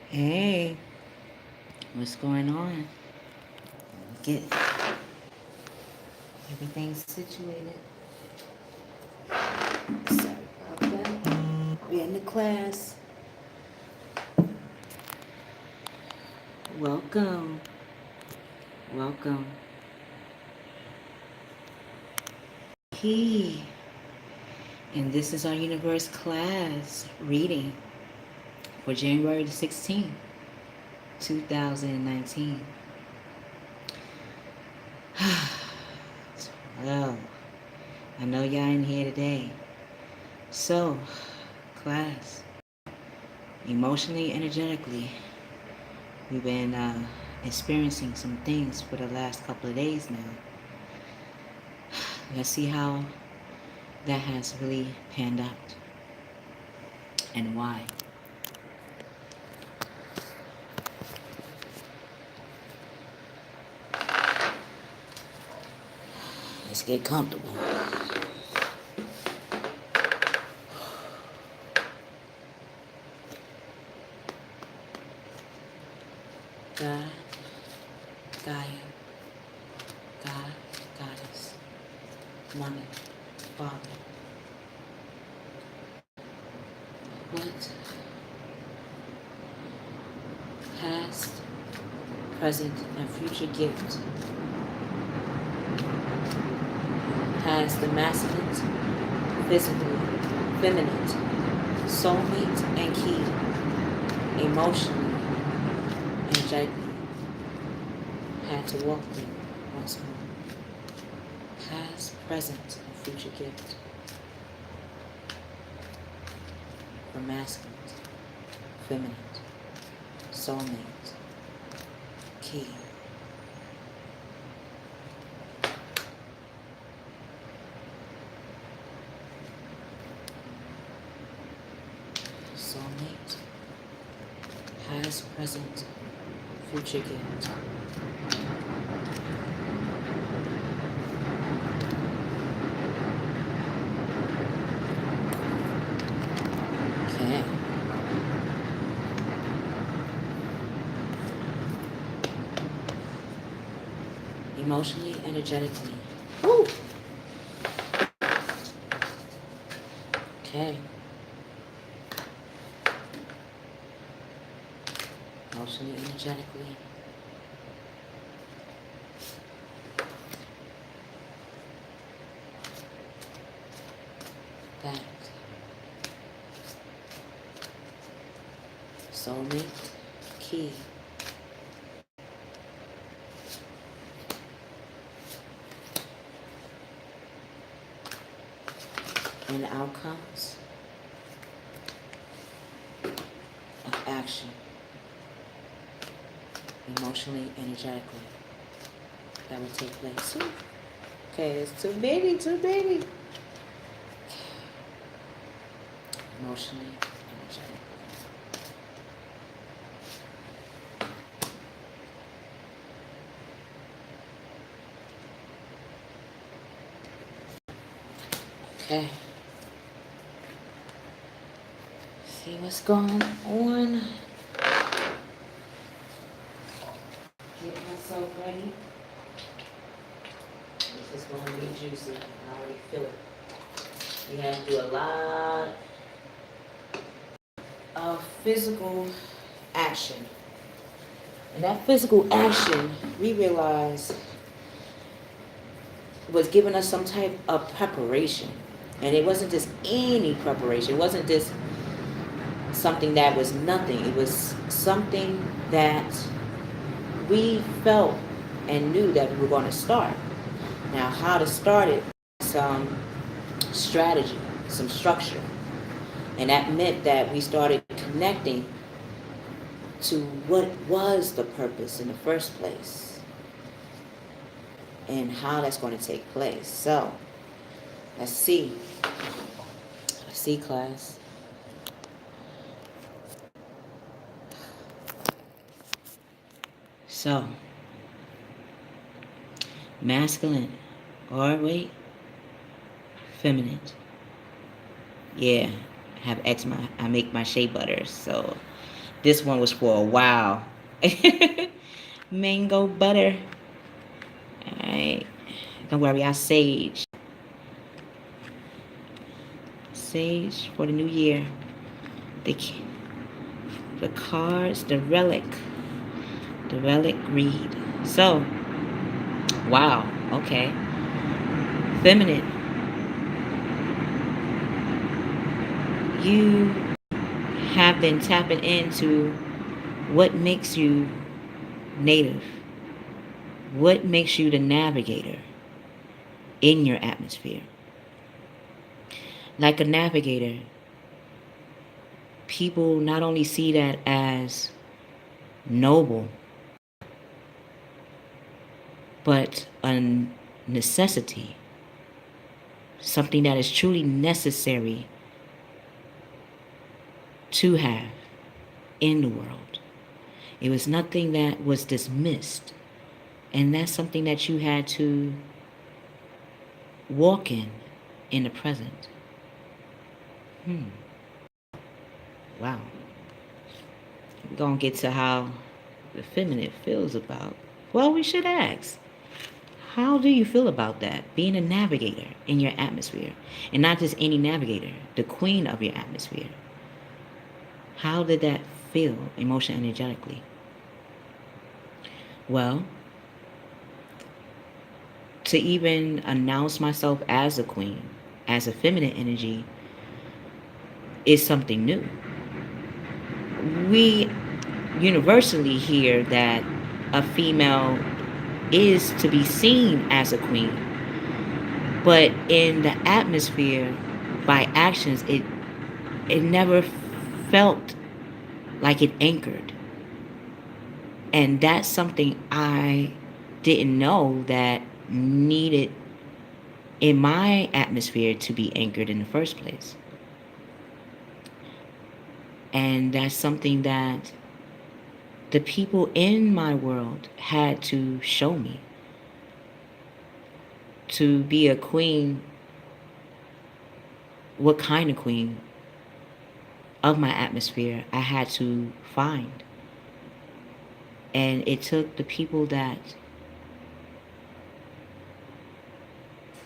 Hey, what's going on? Get everything situated. Sorry about that. We're in the class. Welcome. Welcome. Key. And this is our universe class reading for January the 16th, 2019. Well, I know y'all in here today. So, class, emotionally, energetically, we've been experiencing some things for the last couple of days now. Let's see how that has really panned out and why. Let's get comfortable. God, Gaia, God, Goddess, Mother, Father. What past, present, and future gift has the masculine, physically, feminine, soulmate, and key, emotionally, energetically, had to walk through once more. Past, present, and future gift for masculine, feminine, soulmate, key. Soulmate, past, present, future gift. Okay. Emotionally, energetically. Woo! Okay. Emotionally, energetically. That. Soulmate, key. And outcomes of action. Emotionally, energetically. That will take place. Ooh. Okay, it's too baby, too baby. Emotionally, energetically. Okay. See what's going on. Get myself ready. This is going to be juicy. I already feel it. We have to do a lot of physical action. And that physical action, we realize, was giving us some type of preparation. And it wasn't just any preparation. It wasn't just something that was nothing. It was something that we felt and knew that we were going to start. Now, how to start it, some strategy, some structure. And that meant that we started connecting to what was the purpose in the first place and how that's going to take place. So, let's see. Let's see, class. So, masculine, or wait, feminine. Yeah, I have eczema. I make my shea butter, so This one was for a while. Mango butter. Alright. Don't worry, I sage. Sage for the new year. The cards, the relic. The relic read. So, wow, okay. Feminine. You have been tapping into what makes you native. What makes you the navigator in your atmosphere? Like a navigator, people not only see that as noble, but a necessity, something that is truly necessary to have in the world. It was nothing that was dismissed, and that's something that you had to walk in the present. Wow. We're going to get to how the feminine feels about. Well, we should ask. How do you feel about that? Being a navigator in your atmosphere. And not just any navigator, the queen of your atmosphere. How did that feel emotionally, energetically? Well, to even announce myself as a queen, as a feminine energy, is something new. We universally hear that a female is to be seen as a queen, but in the atmosphere, by actions, it never felt like it anchored. And that's something I didn't know that needed in my atmosphere to be anchored in the first place. And that's something that the people in my world had to show me. To be a queen, what kind of queen of my atmosphere I had to find. And it took the people that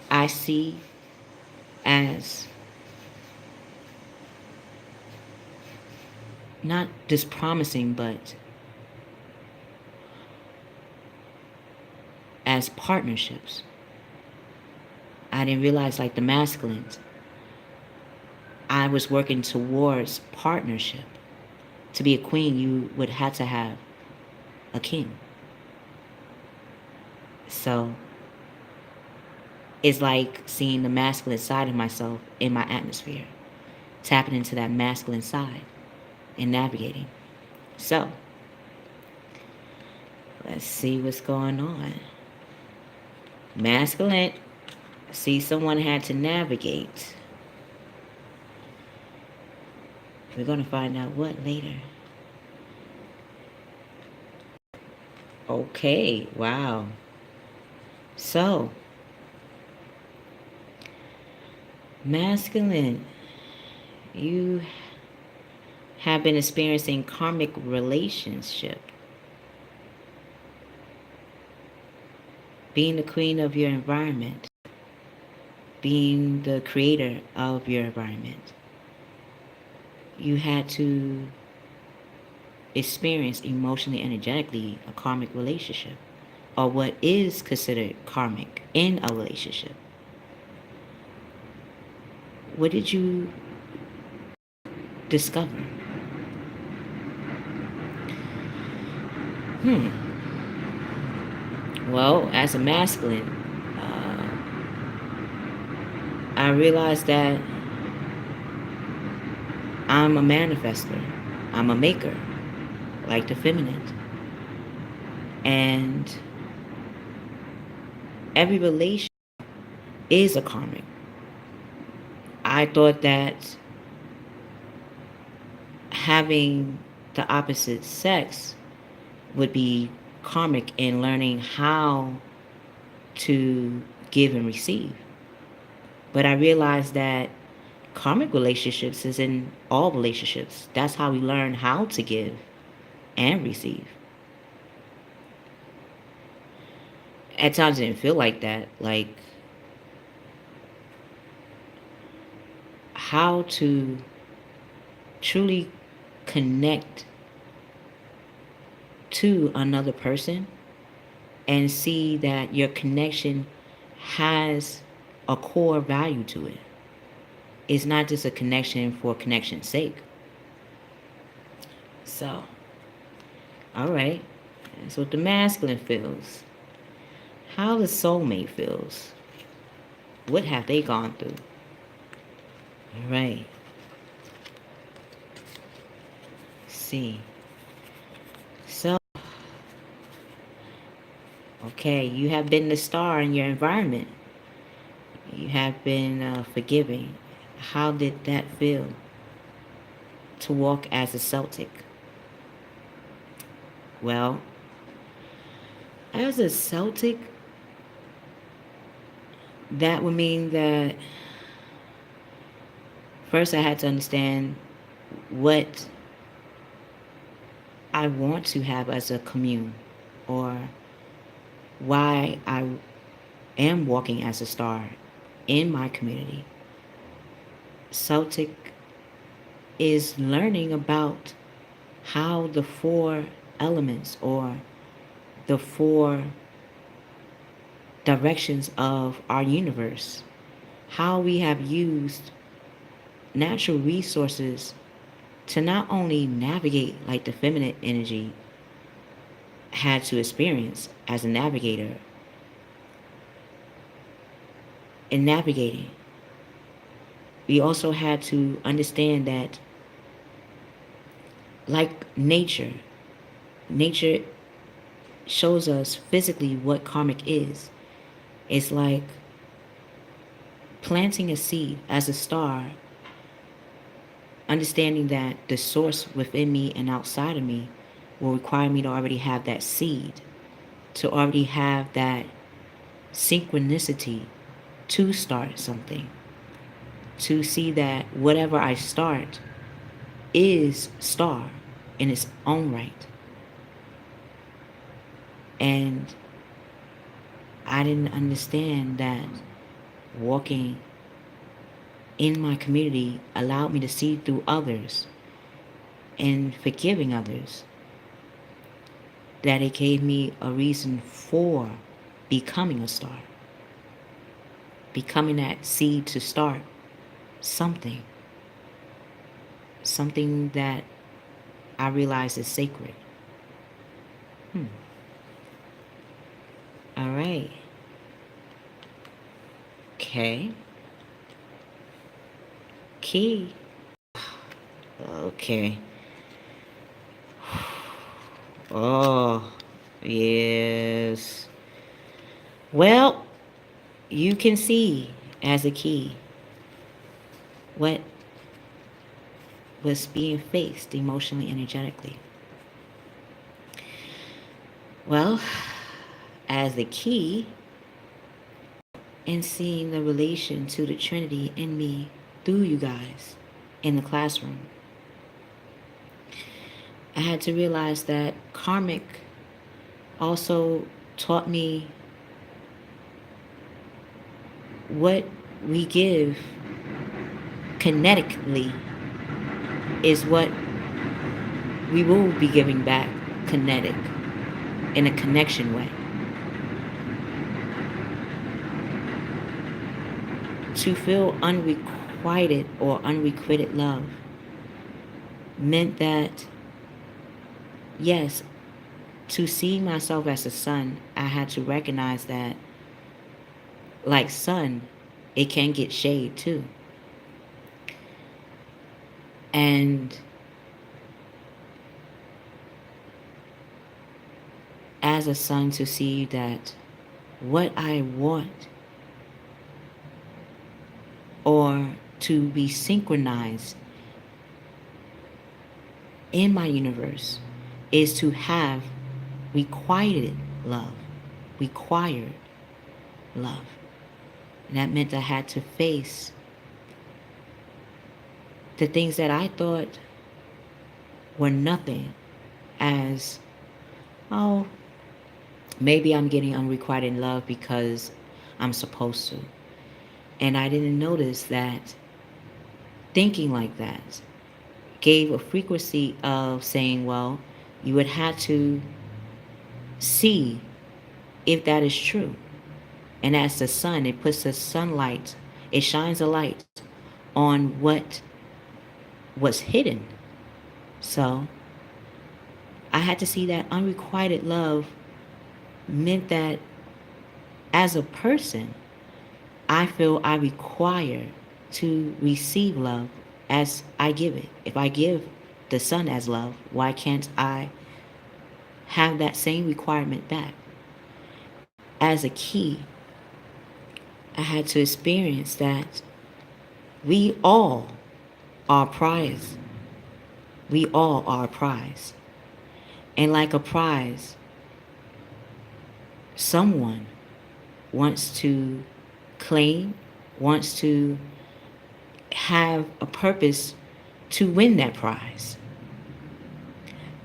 I see as not just promising, but as partnerships. I didn't realize, like the masculines, I was working towards partnership. To be a queen, you would have to have a king. So it's like seeing the masculine side of myself in my atmosphere, tapping into that masculine side and navigating. So let's see what's going on. Masculine. See, someone had to navigate. We're going to find out what later. Okay, wow. So, masculine, you have been experiencing karmic relationship. Being the queen of your environment. Being the creator of your environment. You had to experience emotionally, energetically a karmic relationship, or what is considered karmic in a relationship. What did you discover? Well, as a masculine, I realized that I'm a manifester. I'm a maker, like the feminine. And every relation is a karmic. I thought that having the opposite sex would be karmic in learning how to give and receive. But I realized that Karmic relationships is in all relationships. That's how we learn how to give and receive. At times it didn't feel like that. Like how to truly connect to another person and see that your connection has a core value to it. It's not just a connection for connection's sake. So, all right. That's what the masculine feels. How the soulmate feels. What have they gone through? All right. Let's see. So, okay, you have been the star in your environment. You have been forgiving. How did that feel to walk as a Celtic? Well, as a Celtic, that would mean that first I had to understand what I want to have as a commune, or why I am walking as a star in my community. Celtic is learning about how the four elements or the four directions of our universe, how we have used natural resources to not only navigate like the feminine energy had to experience as a navigator in navigating. We also had to understand that like nature shows us physically what karmic is. It's like planting a seed as a star, understanding that the source within me and outside of me will require me to already have that seed, to already have that synchronicity to start something, to see that whatever I start is star in its own right. And I didn't understand that walking in my community allowed me to see through others and forgiving others, that it gave me a reason for becoming a star, becoming that seed to start something that I realize is sacred. All right. Okay. Key. Okay. Oh, yes. Well, you can see as a key what was being faced emotionally, energetically. Well, as the key, and seeing the relation to the Trinity in me through you guys in the classroom, I had to realize that karmic also taught me what we give kinetically is what we will be giving back kinetic in a connection way. To feel unrequited or unrequited love meant that, yes, to see myself as a son, I had to recognize that, like sun, it can get shade too. And as a son, to see that what I want, or to be synchronized in my universe, is to have required love. Required love. And that meant I had to face the things that I thought were nothing as, oh, maybe I'm getting unrequited love because I'm supposed to. And I didn't notice that thinking like that gave a frequency of saying, well, you would have to see if that is true. And as the sun, it puts the sunlight, it shines a light on what was hidden. So I had to see that unrequited love meant that as a person, I feel I require to receive love as I give it. If I give the sun as love, why can't I have that same requirement back? As a key, I had to experience that we all are prize. We all are a prize. And like a prize, someone wants to claim, wants to have a purpose to win that prize.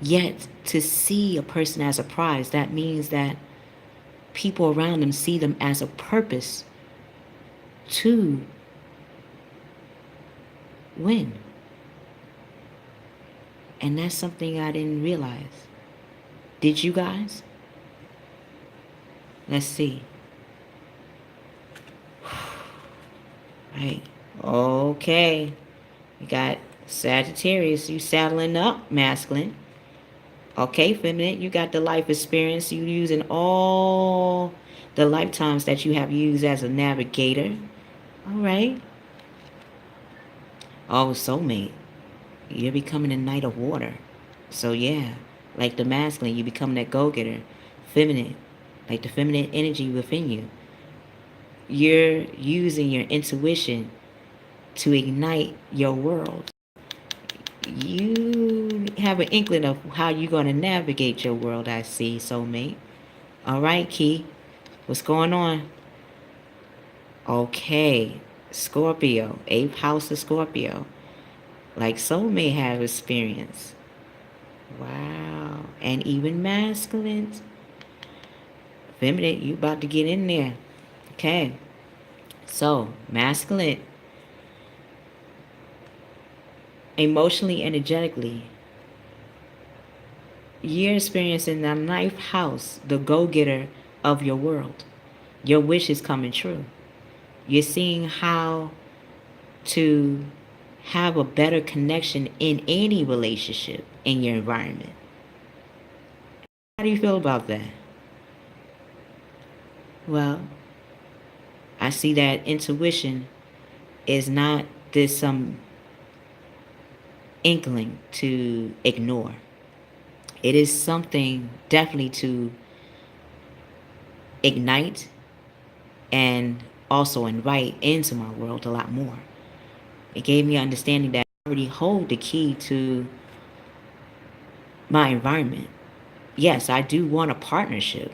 Yet, to see a person as a prize, that means that people around them see them as a purpose to win. And that's something I didn't realize. Did you guys? Let's see. Right. Okay. You got Sagittarius, you saddling up, masculine. Okay, feminine, you got the life experience. You using all the lifetimes that you have used as a navigator. All right. Oh, soulmate. You're becoming a knight of water. So yeah, like the masculine, you become that go-getter. Feminine, like the feminine energy within you. You're using your intuition to ignite your world. You have an inkling of how you're going to navigate your world, I see, soulmate. All right, Key. What's going on? Okay. Scorpio. 8th house of Scorpio. Like soulmate have experience. Wow. And even masculine. Feminine, you about to get in there. Okay. So, masculine. Emotionally, energetically. You're experiencing the 9th house, the go-getter of your world. Your wish is coming true. You're seeing how to have a better connection in any relationship in your environment. How do you feel about that? Well, I see that intuition is not this some inkling to ignore. It is something definitely to ignite and also invite into my world a lot more. It gave me understanding that I already hold the key to my environment. Yes, I do want a partnership,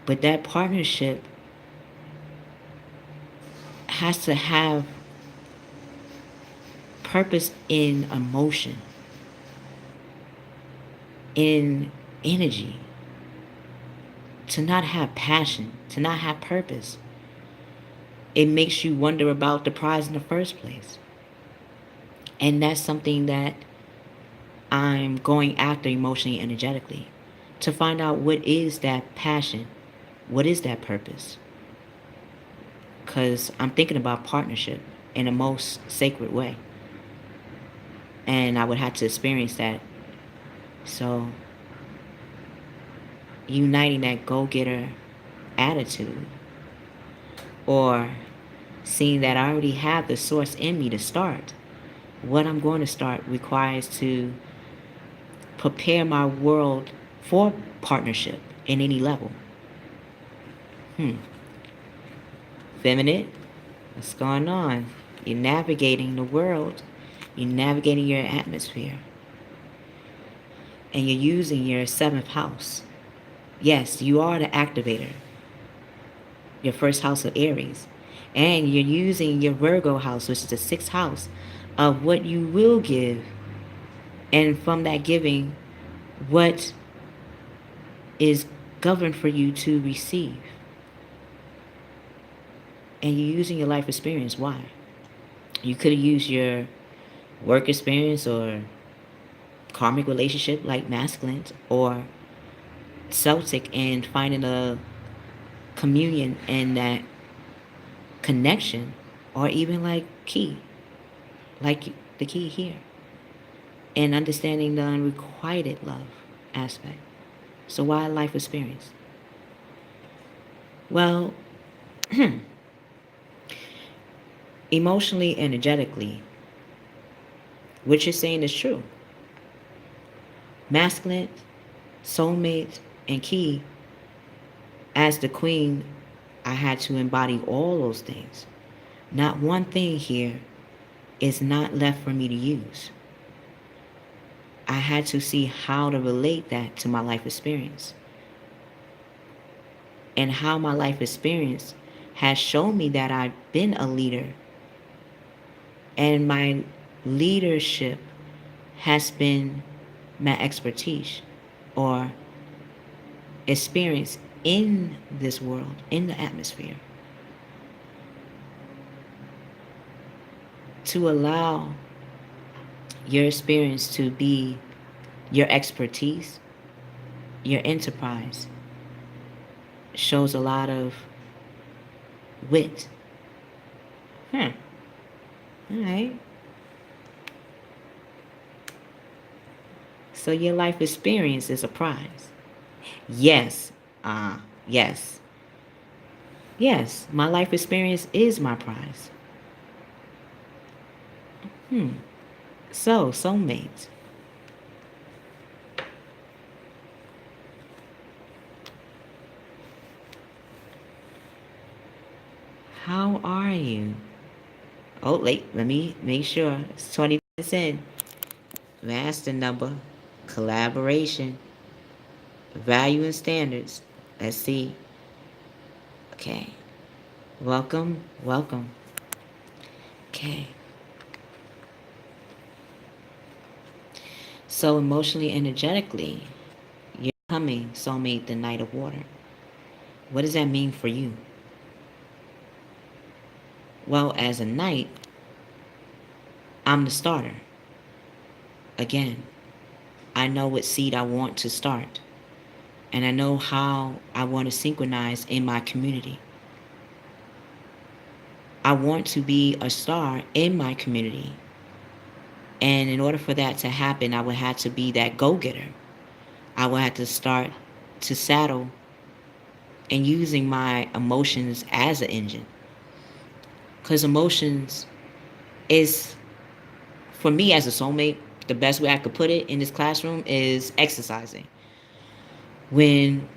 but that partnership has to have purpose in emotion, in energy. To not have passion, to not have purpose, it makes you wonder about the prize in the first place. And that's something that I'm going after emotionally, energetically, to find out what is that passion, what is that purpose. Because I'm thinking about partnership in the most sacred way. And I would have to experience that. So, uniting that go-getter attitude, or seeing that I already have the source in me to start. What I'm going to start requires to prepare my world for partnership in any level. Feminine, what's going on? You're navigating the world. You're navigating your atmosphere. And you're using your 7th house. Yes, you are the activator. Your 1st house of Aries. And you're using your Virgo house, which is the 6th house, of what you will give, and from that giving, what is governed for you to receive. And you're using your life experience. Why? You could have used your work experience or karmic relationship like masculine or Celtic and finding a communion and that connection, or even like like the key here, and understanding the unrequited love aspect. So why life experience? Well, emotionally, energetically, what you're saying is true. Masculine, soulmate, and key, as the queen, I had to embody all those things. Not one thing here is not left for me to use. I had to see how to relate that to my life experience. And how my life experience has shown me that I've been a leader. And my leadership has been my expertise or experience in this world, in the atmosphere. To allow your experience to be your expertise, your enterprise, shows a lot of wit. All right. So your life experience is a prize. Yes. Yes. Yes, my life experience is my prize. So, soulmates. How are you? Oh, wait, let me make sure. It's 20 minutes in. Master number, collaboration, value and standards. Let's see. Okay. Welcome, welcome. Okay. So emotionally, energetically, you're coming, soulmate, the Knight of Water. What does that mean for you? Well, as a knight, I'm the starter. Again, I know what seed I want to start. And I know how I want to synchronize in my community. I want to be a star in my community. And in order for that to happen, I would have to be that go-getter. I would have to start to saddle and using my emotions as an engine. Because emotions is, for me as a soulmate, the best way I could put it in this classroom is exercising. When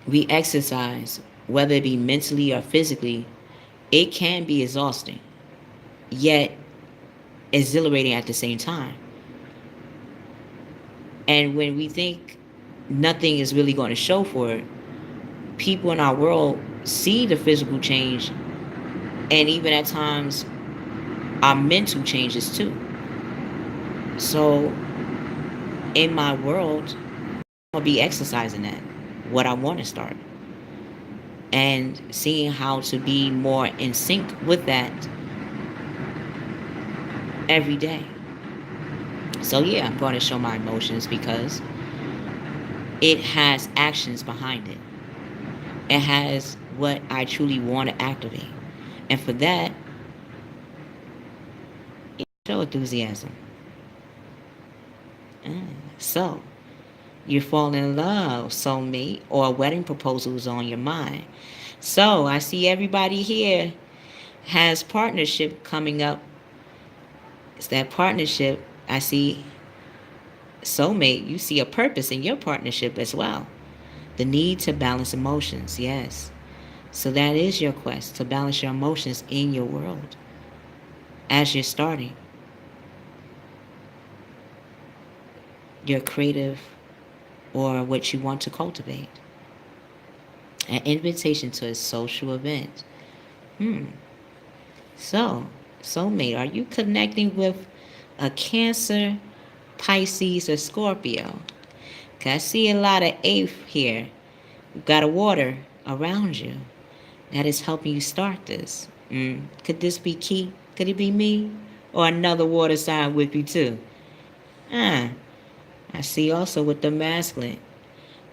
we exercise, whether it be mentally or physically, it can be exhausting, yet exhilarating at the same time. And when we think nothing is really going to show for it, people in our world see the physical change, and even at times our mental changes too. So in my world, I'll be exercising that, what I want to start, and seeing how to be more in sync with that every day. So yeah, I'm going to show my emotions because it has actions behind it. It has what I truly want to activate. And for that, show enthusiasm. So, you're falling in love, soulmate, or a wedding proposal is on your mind. So, I see everybody here has partnership coming up. It's that partnership. I see soulmate, you see a purpose in your partnership as well. The need to balance emotions, yes. So that is your quest, to balance your emotions in your world as you're starting your creative or what you want to cultivate. An invitation to a social event. So, Soulmate, are you connecting with a Cancer, Pisces, or Scorpio? 'Cause I see a lot of eighth here. You've got a water around you that is helping you start this. Could this be Key? Could it be me? Or another water sign with you too? I see also with the masculine.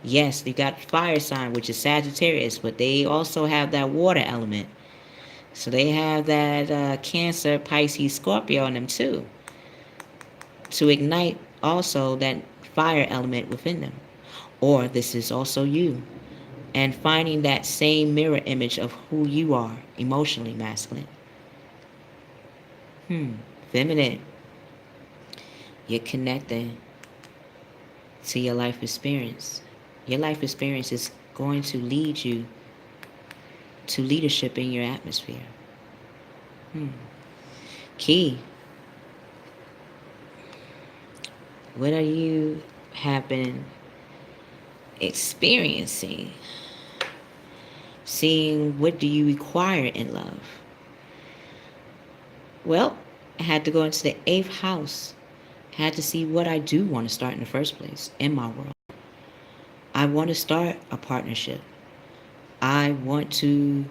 Yes, you got fire sign, which is Sagittarius, but they also have that water element. So they have that Cancer, Pisces, Scorpio in them too, to ignite also that fire element within them. Or this is also you, and finding that same mirror image of who you are emotionally masculine. Feminine. You're connecting to your life experience. Your life experience is going to lead you to leadership in your atmosphere. Key. What are you have been experiencing? Seeing what do you require in love? Well, I had to go into the 8th house. I had to see what I do want to start in the first place in my world. I want to start a partnership. I want to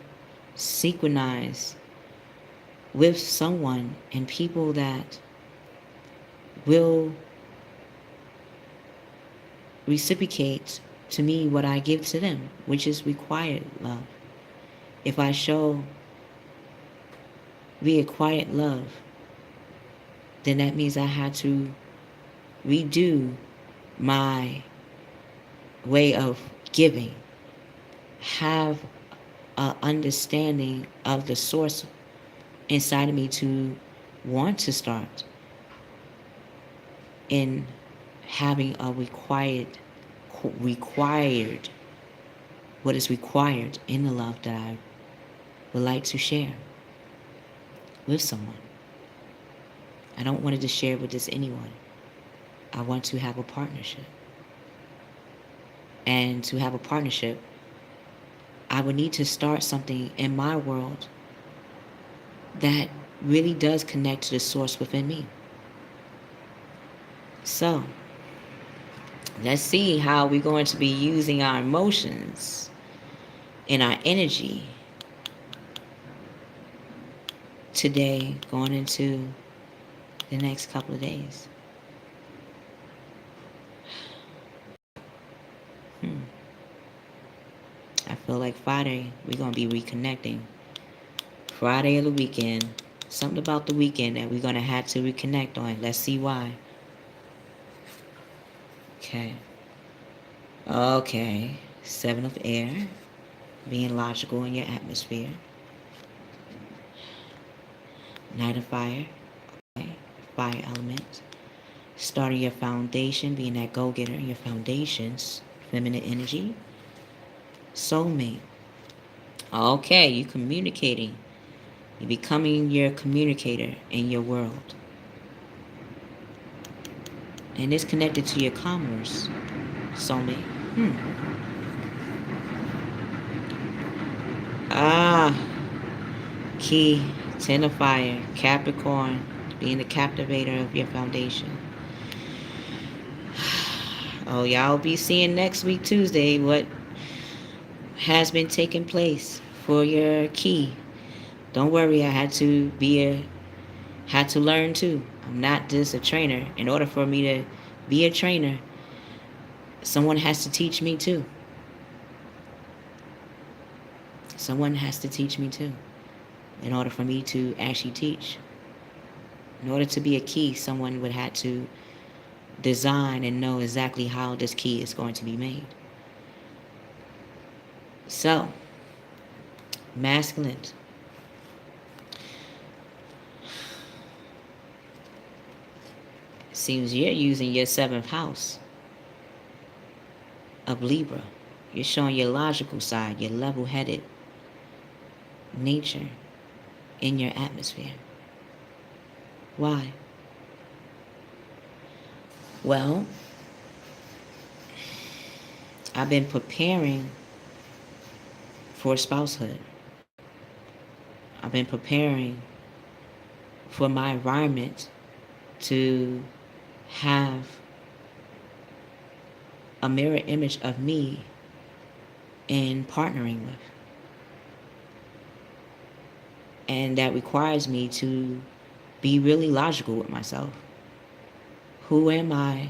synchronize with someone and people that will reciprocate to me what I give to them, which is required love. If I show required love, then that means I had to redo my way of giving, have an understanding of the source inside of me to want to start in having a required what is required in the love that I would like to share with someone. I don't want to just share with just anyone. I want to have a partnership. And to have a partnership, I would need to start something in my world that really does connect to the source within me. So, let's see how we're going to be using our emotions and our energy today going into the next couple of days. I feel like Friday we're going to be reconnecting. Friday of the weekend. Something about the weekend that we're going to have to reconnect on. Let's see why. Okay. 7 of air. Being logical in your atmosphere. Knight of fire. Okay. Fire element. Starting your foundation. Being that go-getter. Your foundations. Feminine energy. Soulmate. Okay. You communicating. You're becoming your communicator in your world. And it's connected to your commerce. Soulmate. Key, 10 of fire, Capricorn, being the captivator of your foundation. Oh, y'all be seeing next week, Tuesday, what has been taking place for your key. Don't worry, I had to learn too. I'm not just a trainer. In order for me to be a trainer, someone has to teach me too. Someone has to teach me too. In order for me to actually teach. In order to be a key, someone would have to design and know exactly how this key is going to be made. So, masculine. Seems you're using your 7th house of Libra. You're showing your logical side, your level-headed nature in your atmosphere. Why? Well, I've been preparing for spousehood. I've been preparing for my environment to have a mirror image of me in partnering with. And that requires me to be really logical with myself. Who am I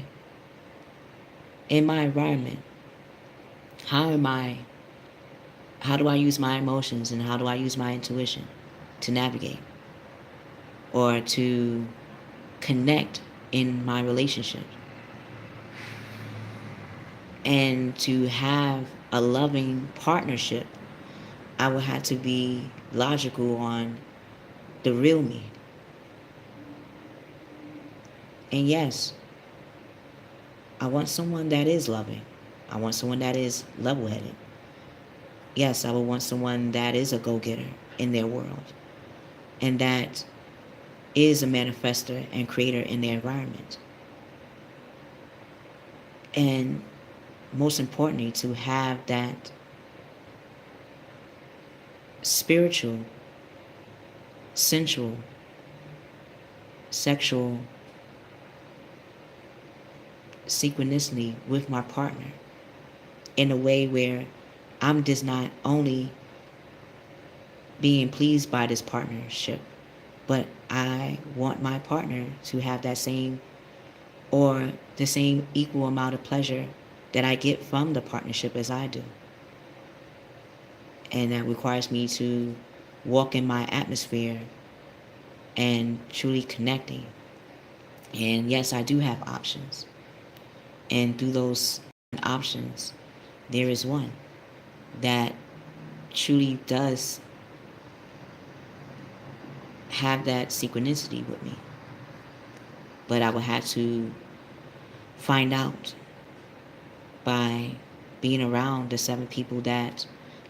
in my environment? How do I use my emotions and how do I use my intuition to navigate or to connect in my relationship? And to have a loving partnership, I would have to be logical on the real me. And yes, I want someone that is loving. I want someone that is level-headed. Yes, I would want someone that is a go-getter in their world and that is a manifester and creator in their environment. And most importantly, to have that spiritual, sensual, sexual synchronicity with my partner in a way where I'm just not only being pleased by this partnership, but I want my partner to have that same or the same equal amount of pleasure that I get from the partnership as I do. And that requires me to walk in my atmosphere and truly connecting. And yes, I do have options. And through those options, there is one that truly does have that synchronicity with me. But I would have to find out by being around the 7 people that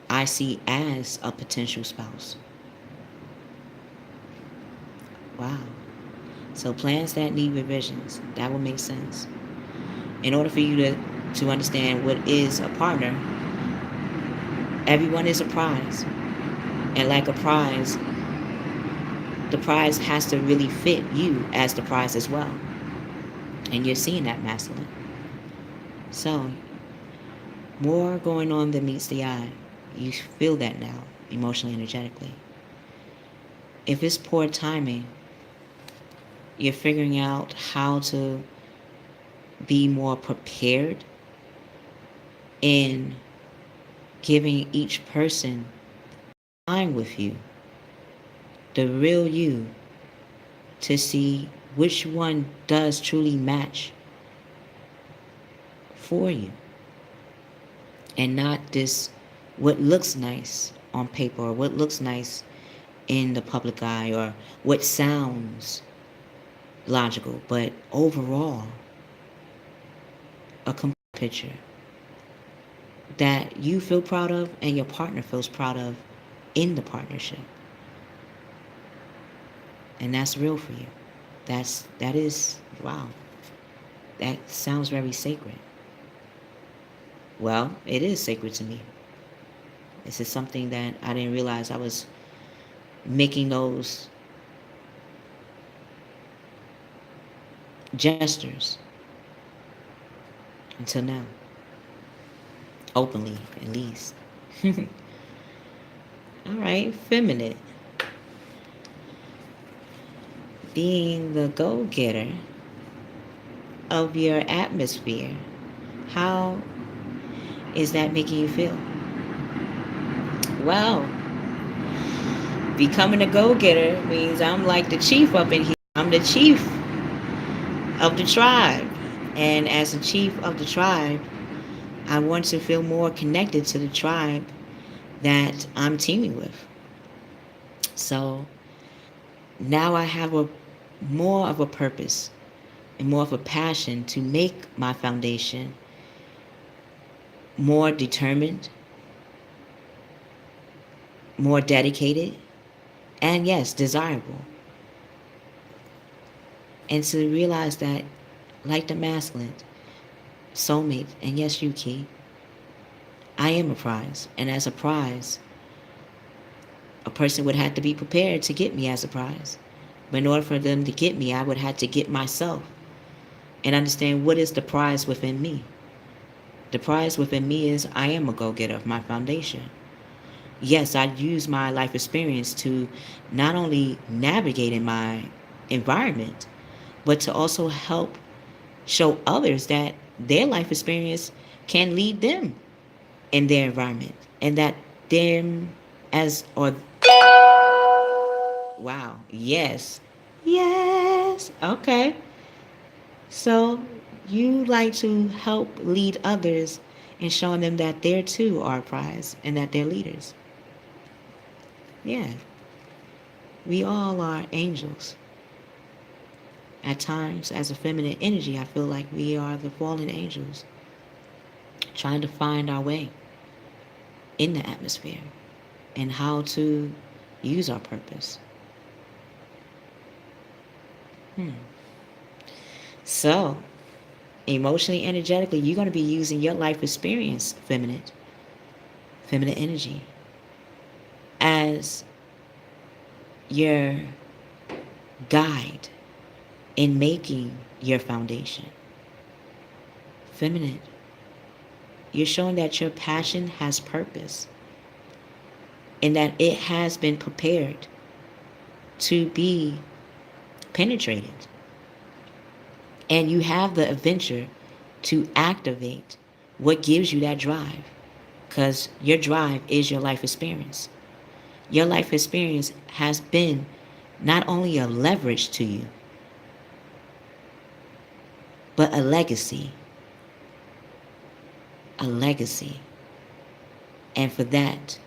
I see as a potential spouse. Wow. So plans that need revisions, that would make sense. In order for you to understand what is a partner, everyone is a prize. And like a prize, the prize has to really fit you as the prize as well. And you're seeing that masculine. So, more going on than meets the eye. You feel that now, emotionally, energetically. If it's poor timing, you're figuring out how to be more prepared in giving each person time with you, the real you, to see which one does truly match for you. And not this what looks nice on paper or what looks nice in the public eye or what sounds logical, but overall a complete picture that you feel proud of and your partner feels proud of in the partnership. And that's real for you. That is wow. That sounds very sacred. Well, it is sacred to me. This is something that I didn't realize I was making those gestures until now. Openly, at least. All right, feminine. Being the go-getter of your atmosphere. How is that making you feel? Well, becoming a go-getter means I'm like the chief up in here. I'm the chief of the tribe. And as the chief of the tribe, I want to feel more connected to the tribe that I'm teaming with. So now I have more of a purpose and more of a passion to make my foundation more determined, more dedicated, and yes, desirable. And to realize that, like the masculine, soulmate, and yes, you, Key, I am a prize. And as a prize, a person would have to be prepared to get me as a prize. But in order for them to get me, I would have to get myself and understand what is the prize within me. The prize within me is I am a go-getter of my foundation. Yes, I use my life experience to not only navigate in my environment, but to also help show others that their life experience can lead them in their environment, and that them as or wow, yes, yes, okay. So you like to help lead others and showing them that they too are a prize and that they're leaders. Yeah, we all are angels. At times, as a feminine energy, I feel like we are the fallen angels trying to find our way in the atmosphere and how to use our purpose. So, emotionally, energetically, you're going to be using your life experience, feminine energy, as your guide in making your foundation. Feminine, you're showing that your passion has purpose and that it has been prepared to be penetrated. And you have the adventure to activate what gives you that drive, because your drive is your life experience. Your life experience has been not only a leverage to you, but a legacy. A legacy. And for that,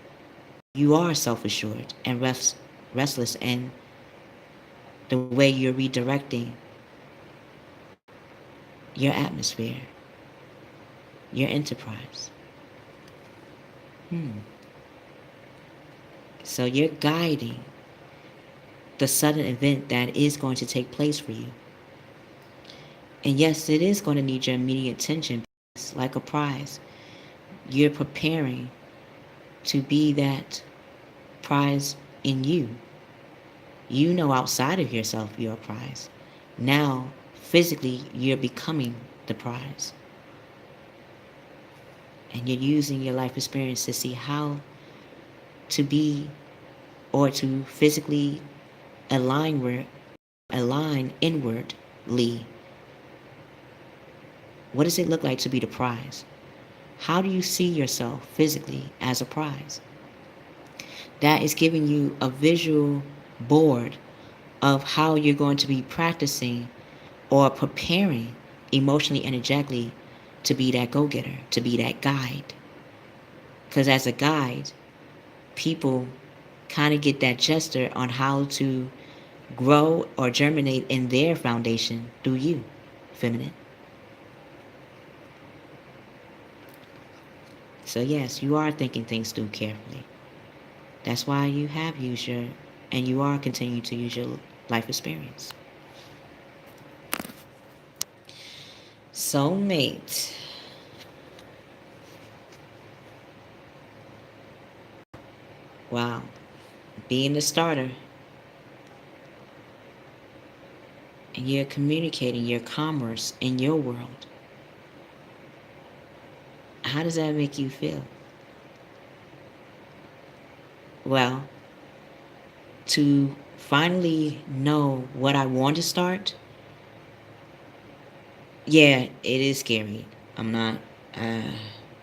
you are self-assured and restless in the way you're redirecting your atmosphere, your enterprise. So you're guiding the sudden event that is going to take place for you. And yes, it is going to need your immediate attention. It's like a prize. You're preparing to be that prize in you. You know outside of yourself you're a prize. Now, physically, you're becoming the prize. And you're using your life experience to see how to be or to physically align inwardly. What does it look like to be the prize? How do you see yourself physically as a prize? That is giving you a visual board of how you're going to be practicing or preparing emotionally, energetically to be that go-getter, to be that guide. Because as a guide, people kind of get that gesture on how to grow or germinate in their foundation through you, feminine. So yes, you are thinking things through carefully. That's why you have used and you are continuing to use your life experience. Soulmate. Wow. Being the starter. And you're communicating your commerce in your world. How does that make you feel? Well, to finally know what I want to start, yeah, it is scary. I'm not,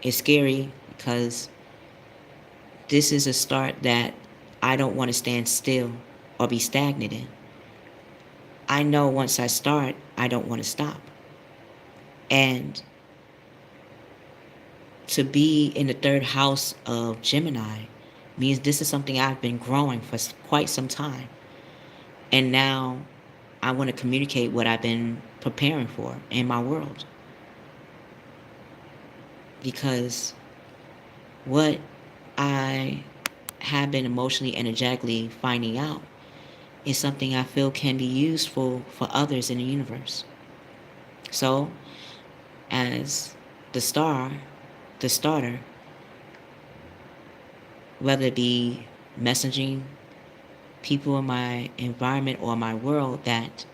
it's scary because this is a start that I don't want to stand still or be stagnant in. I know once I start, I don't want to stop. And to be in the third house of Gemini means this is something I've been growing for quite some time. And now I want to communicate what I've been preparing for in my world. Because what I have been emotionally, energetically finding out is something I feel can be useful for others in the universe. So, as the starter, whether it be messaging people in my environment or my world that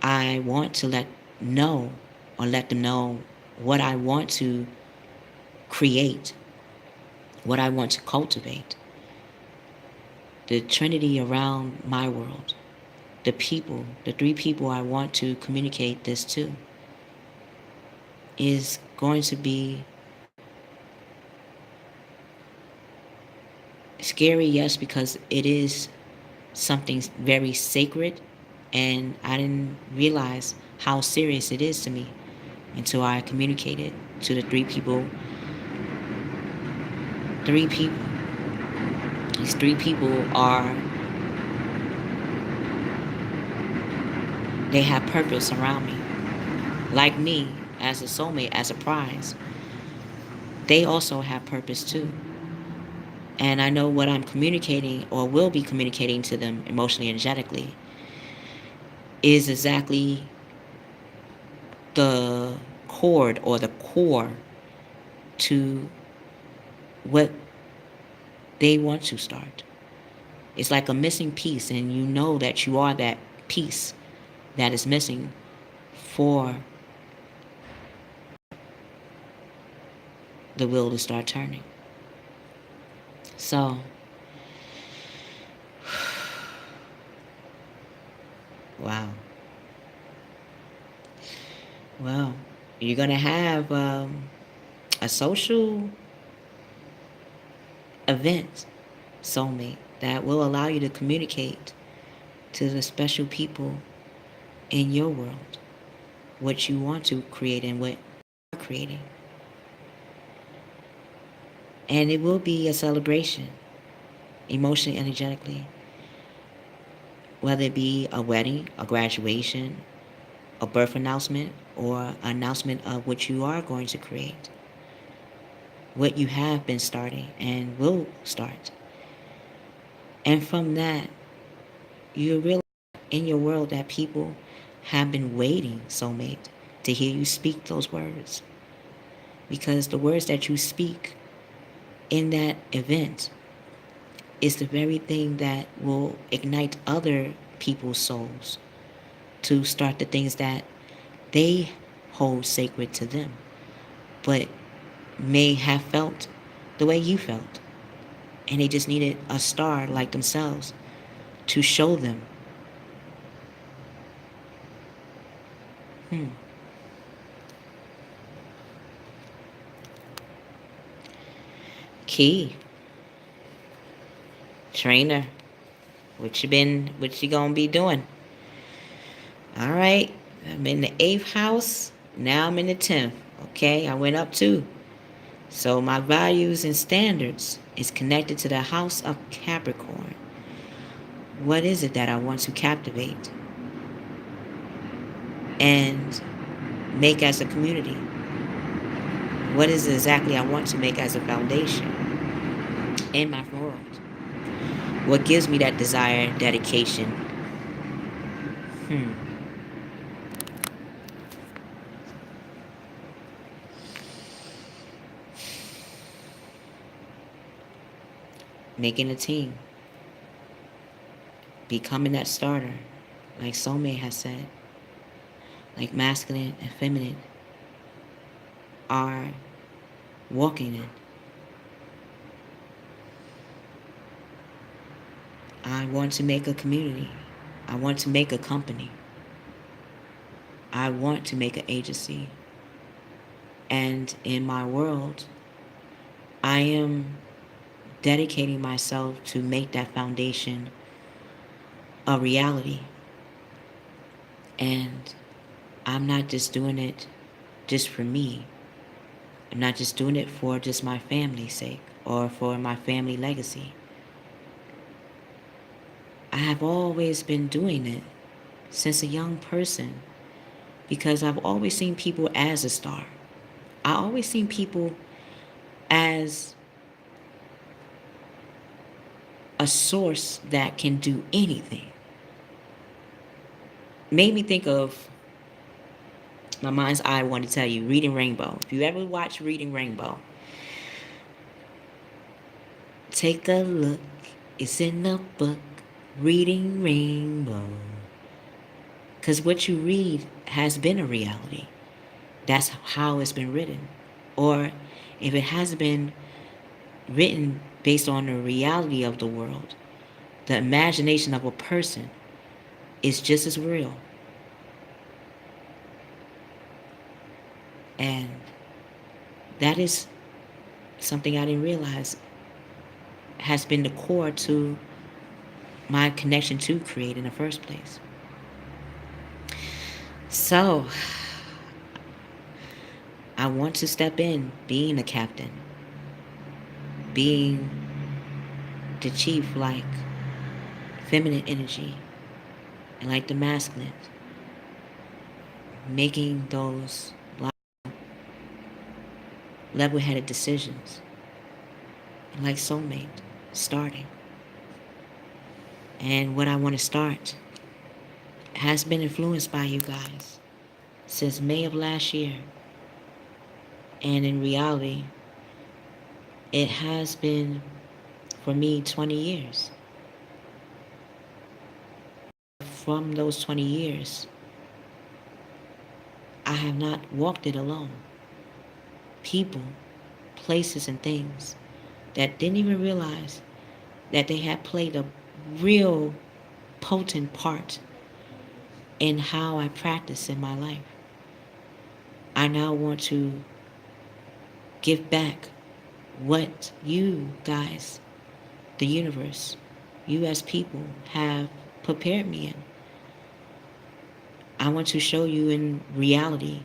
I want to let them know what I want to create, what I want to cultivate. The Trinity around my world, the three people I want to communicate this to, is going to be scary, yes, because it is something very sacred, and I didn't realize how serious it is to me until I communicated to the three people. Three people. These three people they have purpose around me. Like me, as a soulmate, as a prize, they also have purpose too. And I know what I'm communicating or will be communicating to them emotionally, energetically, is exactly the chord or the core to what they want to start. It's like a missing piece, and you know that you are that piece that is missing for the wheel to start turning. So, wow. Well, you're going to have a social event, soulmate, that will allow you to communicate to the special people in your world what you want to create and what you are creating. And it will be a celebration, emotionally, energetically, whether it be a wedding, a graduation, a birth announcement, or announcement of what you are going to create, what you have been starting and will start. And from that, you realize in your world that people have been waiting, soulmate, to hear you speak those words. Because the words that you speak in that event is the very thing that will ignite other people's souls to start the things that they hold sacred to them, but may have felt the way you felt. And they just needed a star like themselves to show them. Key, trainer, what you gonna be doing? All right, I'm in the 8th house. Now I'm in the 10th. Okay, I went up 2. So my values and standards is connected to the house of Capricorn. What is it that I want to captivate and make as a community? What is it exactly I want to make as a foundation in my world? What gives me that desire, dedication? Making a team. Becoming that starter, like Soulmate has said. Like masculine and feminine are walking in. I want to make a community. I want to make a company. I want to make an agency. And in my world, I am dedicating myself to make that foundation a reality. And I'm not just doing it just for me. I'm not just doing it for just my family's sake or for my family legacy. I have always been doing it since a young person because I've always seen people as a star. I always seen people as a source that can do anything. Made me think of my mind's eye. I want to tell you, Reading Rainbow. If you ever watch Reading Rainbow, take a look. It's in the book. Reading rainbow. Because what you read has been a reality. That's how it's been written. Or if it has been written based on the reality of the world, the imagination of a person is just as real. And that is something I didn't realize has been the core to my connection to create in the first place. So, I want to step in being a captain, being the chief like feminine energy and like the masculine, making those level-headed decisions, and like Soulmate, starting. And what I want to start has been influenced by you guys since May of last year. And in reality, it has been, for me, 20 years. From those 20 years, I have not walked it alone. People, places, and things that didn't even realize that they had played a real potent part in how I practice in my life. I now want to give back what you guys, the universe, you as people have prepared me in. I want to show you in reality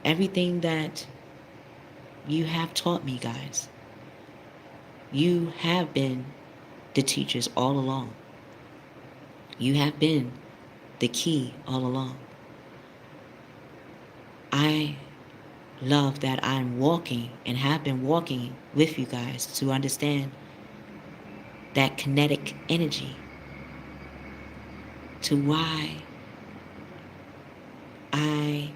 everything that you have taught me, guys. You have been the teachers all along. You have been the key all along. I love that I'm walking and have been walking with you guys to understand that kinetic energy, to why I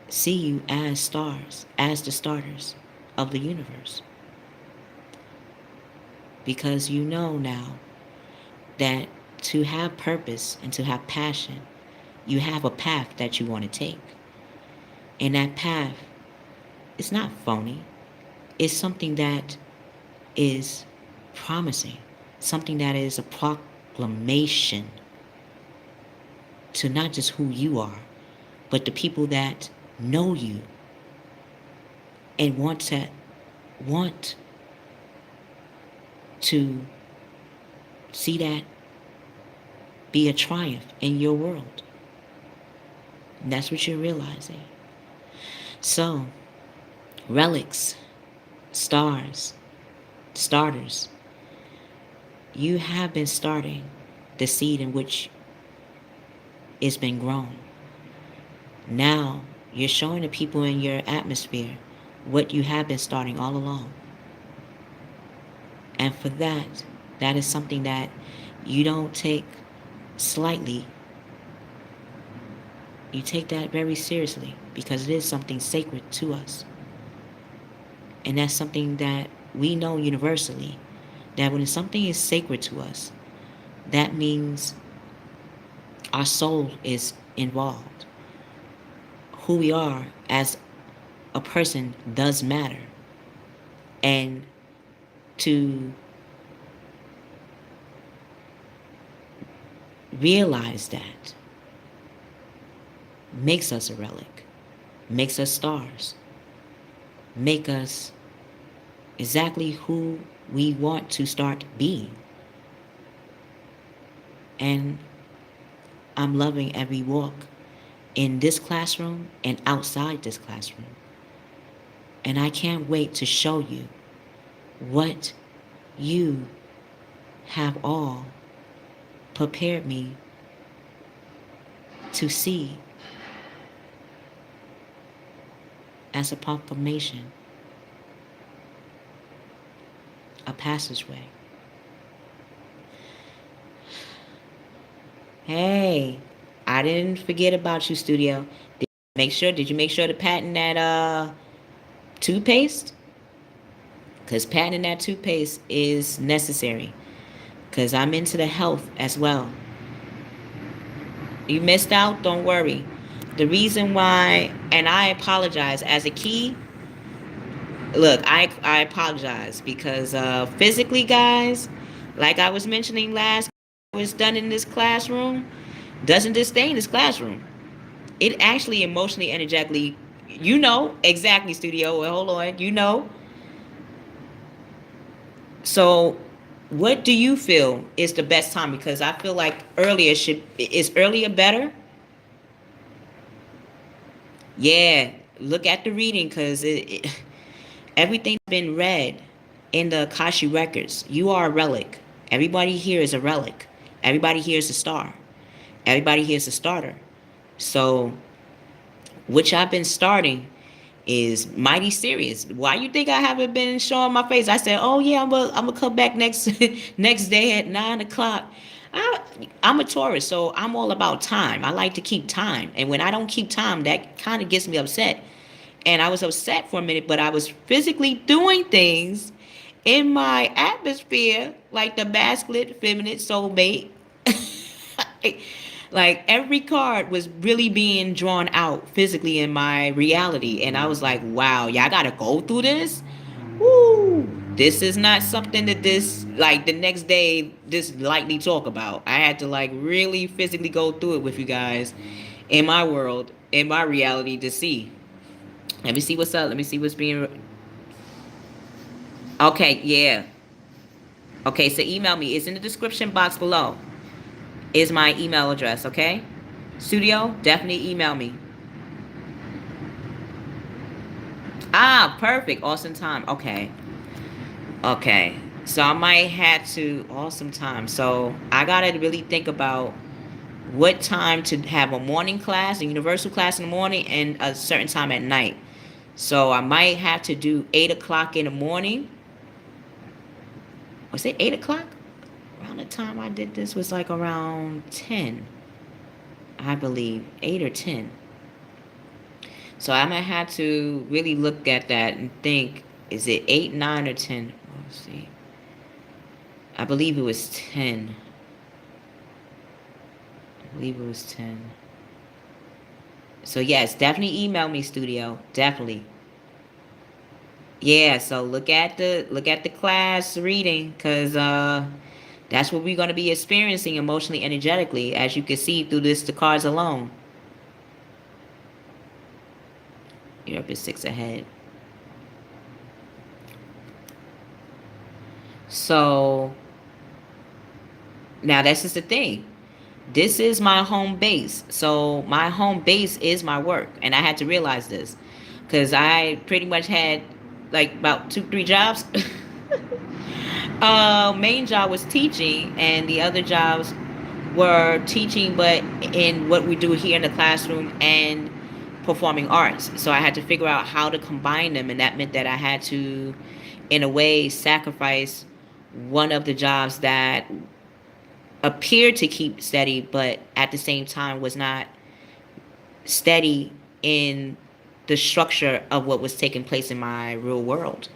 see you as stars, as the starters of the universe. Because you know now that to have purpose and to have passion, you have a path that you want to take. And that path is not phony. It's something that is promising, something that is a proclamation to not just who you are, but the people that know you and want to see that be a triumph in your world. And that's what you're realizing. So, relics, stars, starters, you have been starting the seed in which it's been grown. Now, you're showing the people in your atmosphere what you have been starting all along. And for that, that is something that you don't take slightly. You take that very seriously because it is something sacred to us. And that's something that we know universally, that when something is sacred to us, that means our soul is involved. Who we are as a person does matter. And to realize that makes us a relic, makes us stars, make us exactly who we want to start being. And I'm loving every walk in this classroom and outside this classroom. And I can't wait to show you what you have all prepared me to see as a proclamation, a passageway. Hey, I didn't forget about you, studio. Did you make sure to patent that toothpaste? Because patenting that toothpaste is necessary. because I'm into the health as well. You missed out? Don't worry. The reason why, and I apologize as a key. Look, I apologize because physically, guys, like I was mentioning last, was done in this classroom, doesn't just stay in this classroom. It actually emotionally, energetically, exactly, studio. Well, hold on, So, what do you feel is the best time? Because I feel like earlier better? Yeah, look at the reading because everything's been read in the Akashic Records. You are a relic. Everybody here is a relic. Everybody here is a star. Everybody here is a starter. So, which I've been starting is mighty serious. Why you think I haven't been showing my face? I said, oh yeah, I'm gonna come back next next day at 9 o'clock. I'm a Taurus, so I'm all about time. I like to keep time, and when I don't keep time, that kind of gets me upset. And I was upset for a minute, but I was physically doing things in my atmosphere, like the masculine, feminine, soulmate. Like every card was really being drawn out physically in my reality, and I was like, wow, y'all gotta go through this. Woo, this is not something that this, like, the next day just lightly talk about. I had to like really physically go through it with you guys in my world, in my reality, to see. Let me see what's up. Let me see what's being. Okay, yeah. Okay, so email me. It's in the description box below. Is my email address, okay? Studio, definitely email me. Ah, perfect. Awesome time. Okay. Okay. So I might have to, awesome time. So I gotta really think about what time to have a morning class, a universal class in the morning, and a certain time at night. So I might have to do 8 o'clock in the morning. Was it 8 o'clock? Around the time I did this was like around 10, I believe, 8 or 10. So I'm gonna have to really look at that and think, is it 8, 9, or 10? Let's see. I believe it was 10. I believe it was 10. So yes, definitely email me, studio. Definitely. Yeah, so look at the class reading, cause that's what we're gonna be experiencing emotionally, energetically, as you can see through the cards alone. You're up at 6 ahead. So now this is the thing. This is my home base. So my home base is my work, and I had to realize this because I pretty much had like about 2, 3 jobs. Main job was teaching, and the other jobs were teaching, but in what we do here in the classroom and performing arts. So I had to figure out how to combine them, and that meant that I had to, in a way, sacrifice one of the jobs that appeared to keep steady, but at the same time was not steady in the structure of what was taking place in my real world.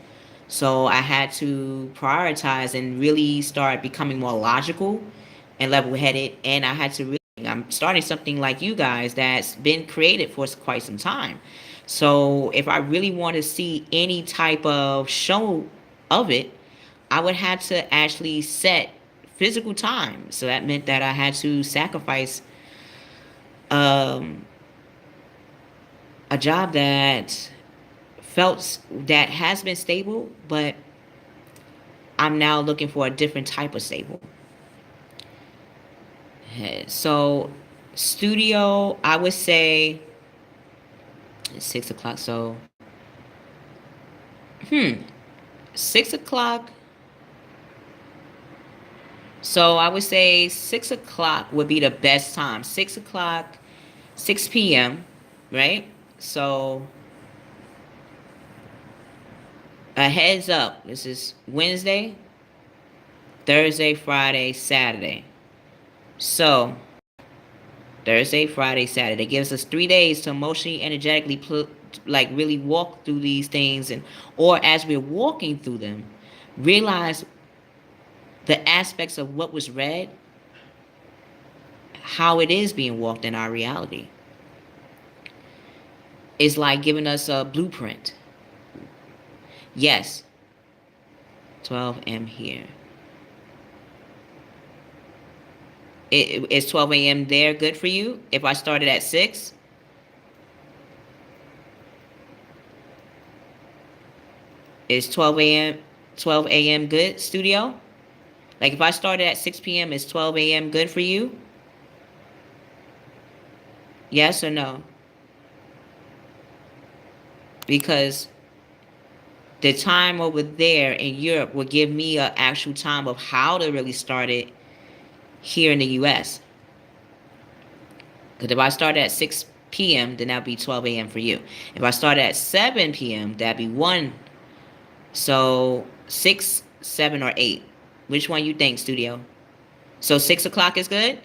So I had to prioritize and really start becoming more logical and level headed. And I had to really, I'm starting something like you guys that's been created for quite some time. So if I really want to see any type of show of it, I would have to actually set physical time. So that meant that I had to sacrifice um, a job that has been stable, but I'm now looking for a different type of stable. So studio, I would say it's 6 o'clock. So 6 o'clock. So I would say 6 o'clock would be the best time. 6 o'clock, 6 p.m. Right? So a heads up. This is Wednesday, Thursday, Friday, Saturday. So Thursday, Friday, Saturday. It gives us 3 days to emotionally, energetically, like really walk through these things, and or as we're walking through them, realize the aspects of what was read, how it is being walked in our reality. It's like giving us a blueprint. Yes, 12 a.m. here. Is 12 a.m. there good for you? If I started at 6? Is 12 a.m. good, studio? Like if I started at 6 p.m., is 12 a.m. good for you? Yes or no? Because the time over there in Europe will give me an actual time of how to really start it here in the U.S. Because if I started at 6 p.m., then that would be 12 a.m. for you. If I started at 7 p.m., that'd be 1. So 6, 7, or 8. Which one you think, studio? So 6 o'clock is good?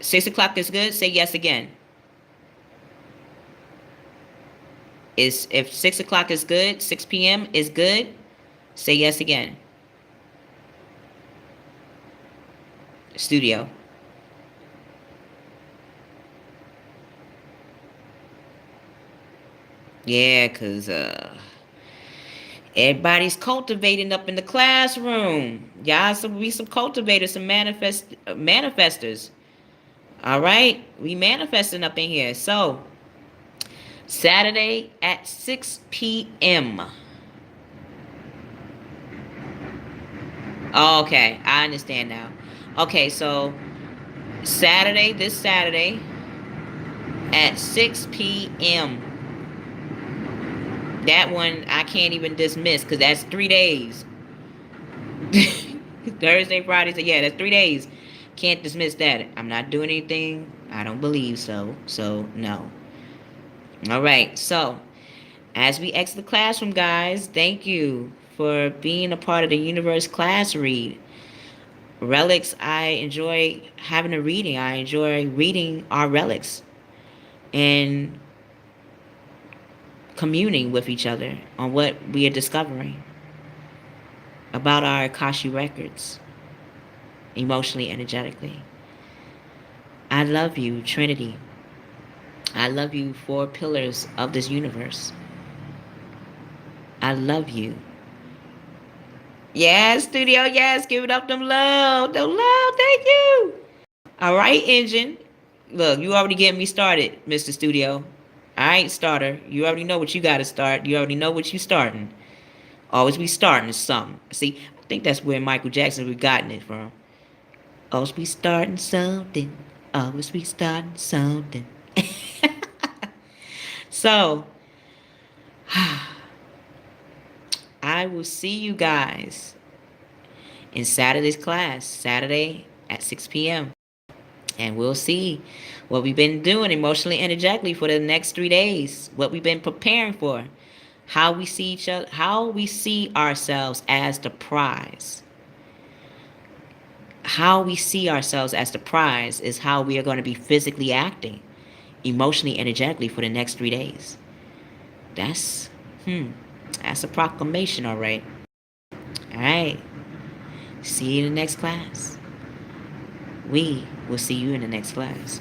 6 o'clock is good? Say yes again. If 6 o'clock is good, 6 p.m. is good, say yes again. Studio. Yeah, because everybody's cultivating up in the classroom. Y'all be some cultivators, some manifestors. All right? We manifesting up in here. So, Saturday at 6 p.m. Oh, okay, I understand now. Okay, so this Saturday at 6 p.m. That one I can't even dismiss because that's 3 days. Thursday, Friday, so yeah, that's 3 days. Can't dismiss that. I'm not doing anything. I don't believe so. So, no. All right, so as we exit the classroom, guys, thank you for being a part of the Universe Class Read. Relics, I enjoy having a reading. I enjoy reading our relics and communing with each other on what we are discovering about our Akashic Records, emotionally, energetically. I love you, Trinity. I love you, 4 pillars of this universe. I love you. Yes, studio, yes, give it up, them love, thank you. All right, engine. Look, you already getting me started, Mr. Studio. All right, starter. You already know what you got to start. You already know what you starting. Always be starting something. See, I think that's where Michael Jackson we gotten it from. Always be starting something. Always be starting something. So, I will see you guys in Saturday's class, Saturday at 6 p.m. And we'll see what we've been doing emotionally, energetically for the next 3 days, what we've been preparing for, how we see each other, how we see ourselves as the prize. How we see ourselves as the prize is how we are going to be physically acting, emotionally, energetically for the next 3 days. That's a proclamation, all right. All right. See you in the next class. We will see you in the next class.